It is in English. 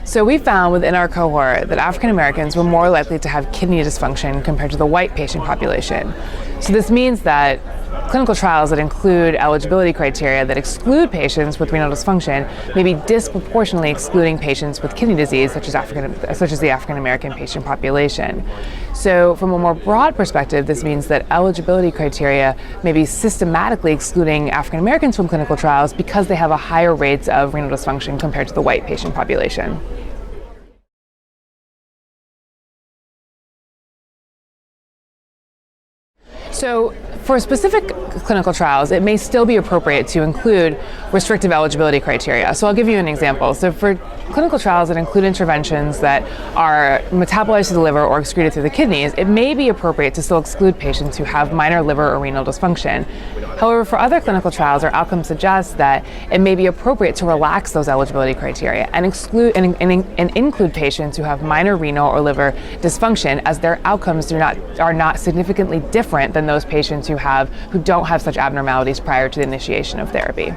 So we found within our cohort that African Americans were more likely to have kidney dysfunction compared to the white patient population. So this means that clinical trials that include eligibility criteria that exclude patients with renal dysfunction may be disproportionately excluding patients with kidney disease, such as the African American patient population. So from a more broad perspective, this means that eligibility criteria may be systematically excluding African Americans from clinical trials because they have a higher rates of renal dysfunction compared to the white patient population. So for specific clinical trials, it may still be appropriate to include restrictive eligibility criteria. So I'll give you an example. So for clinical trials that include interventions that are metabolized to the liver or excreted through the kidneys, it may be appropriate to still exclude patients who have minor liver or renal dysfunction. However, for other clinical trials, our outcomes suggest that it may be appropriate to relax those eligibility criteria and exclude and include patients who have minor renal or liver dysfunction, as their outcomes are not significantly different than those patients who don't have such abnormalities prior to the initiation of therapy.